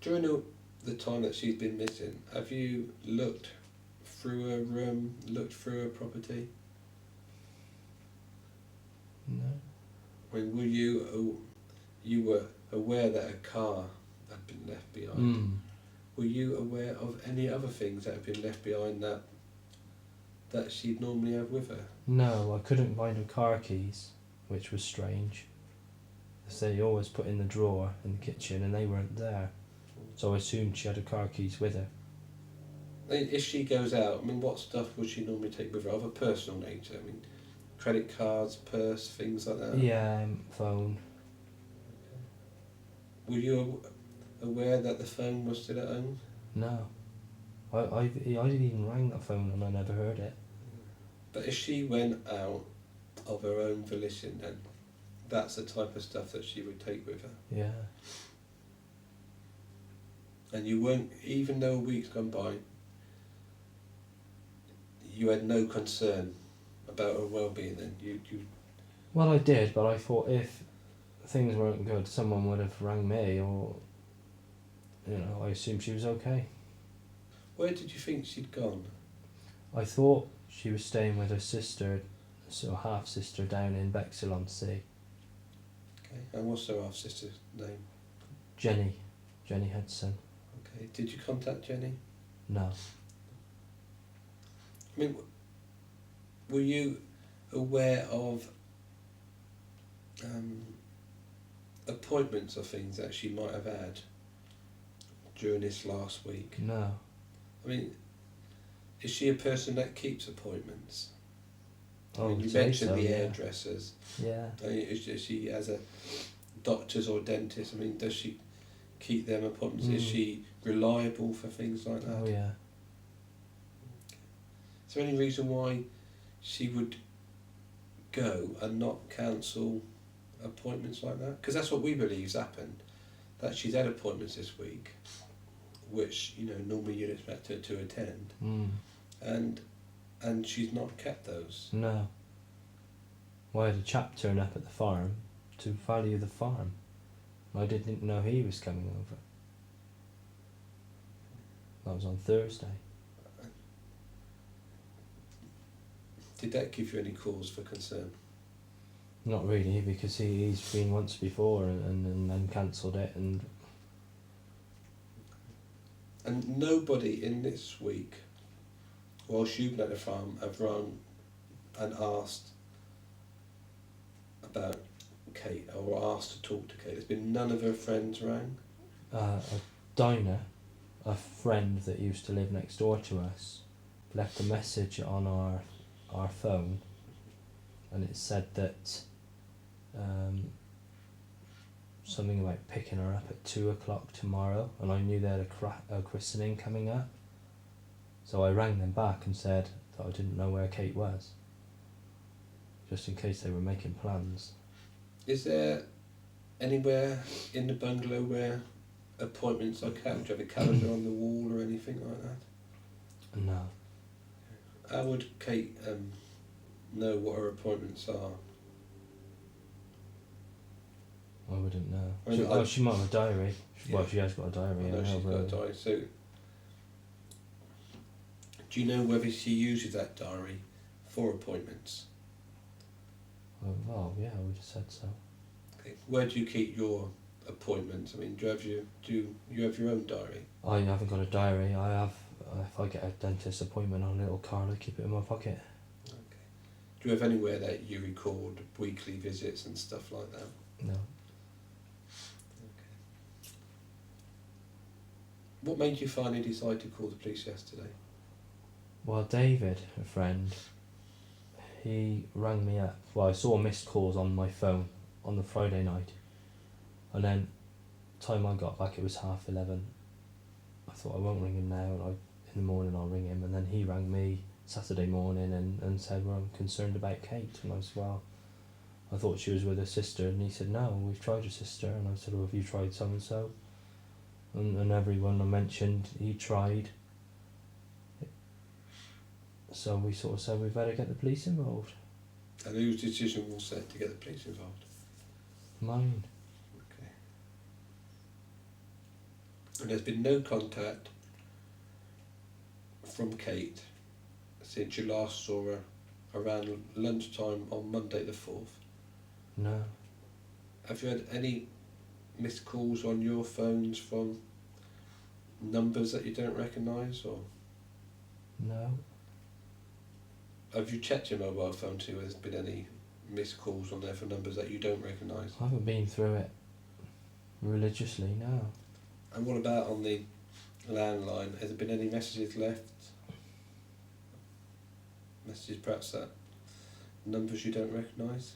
During the time that she's been missing, have you looked through her room, looked through her property? No. I mean, you were aware that a car had been left behind? Mm. Were you aware of any other things that had been left behind that she'd normally have with her? No, I couldn't find her car keys, which was strange. They always put in the drawer in the kitchen and they weren't there. So I assumed she had her car keys with her. If she goes out, I mean, what stuff would she normally take with her of a personal nature? I mean, credit cards, purse, things like that? Yeah, phone. Were you aware that the phone was still at home? No. I even rang that phone and I never heard it. But if she went out of her own volition, then that's the type of stuff that she would take with her. Yeah. And you weren't, even though a week's gone by, you had no concern about her well-being then? You Well, I did, but I thought if things weren't good, someone would have rang me, or, I assumed she was okay. Where did you think she'd gone? I thought she was staying with her sister, so half-sister, down in Bexhill-on-Sea. Okay, and what's her half-sister's name? Jenny Hudson. Okay, did you contact Jenny? No. I mean, were you aware of appointments or things that she might have had during this last week? No. I mean, is she a person that keeps appointments? Oh, I mean, you say mentioned so, the yeah. hairdressers. Yeah. I mean, is she as a doctors or dentist? I mean, does she keep them appointments? Is she reliable for things like that? Oh, yeah. Is there any reason why she would go and not cancel appointments like that? Because that's what we believe's happened. That she's had appointments this week, which normally you'd expect her to attend, and she's not kept those. No. Well, I had a chap turn up at the farm to value the farm. I didn't know he was coming over. That was on Thursday. Did that give you any cause for concern? Not really, because he's been once before and then cancelled it, and nobody in this week, whilst you've been at the farm, have rung and asked about Kate or asked to talk to Kate. There's been none of her friends rang? a diner, a friend that used to live next door to us, left a message on our phone, and it said that something about picking her up at 2 o'clock tomorrow, and I knew they had a christening coming up, so I rang them back and said that I didn't know where Kate was, just in case they were making plans. Is there anywhere in the bungalow where appointments are kept? Do you have a calendar on the wall or anything like that? No. How would Kate know what her appointments are? I wouldn't know. I mean, she might have a diary. Yeah. Well, she has got a diary. I know she's got a diary. So, do you know whether she uses that diary for appointments? Well, yeah, I would have said so. Okay. Where do you keep your appointments? I mean, do you have your own diary? I haven't got a diary. I have. If I get a dentist appointment on a little card, I keep it in my pocket. Okay. Do you have anywhere that you record weekly visits and stuff like that? No. What made you finally decide to call the police yesterday? Well, David, a friend, he rang me up. Well, I saw missed calls on my phone on the Friday night, and then time I got back it was 11:30. I thought I won't ring him now, and in the morning I'll ring him. And then he rang me Saturday morning and said, well, I'm concerned about Kate. And I said, well, I thought she was with her sister. And he said, no, we've tried her sister. And I said, well, have you tried so and so? And everyone I mentioned, he tried. So we sort of said we better get the police involved. And whose decision was set to get the police involved? Mine. Okay. And there's been no contact from Kate since you last saw her around lunchtime on Monday the 4th. No. Have you had any missed calls on your phones from numbers that you don't recognise, or No. have you checked your mobile phone to see if there's been any missed calls on there for numbers that you don't recognise? I haven't been through it religiously, no. And what about on the landline? Has there been any messages left? Messages perhaps that numbers you don't recognise?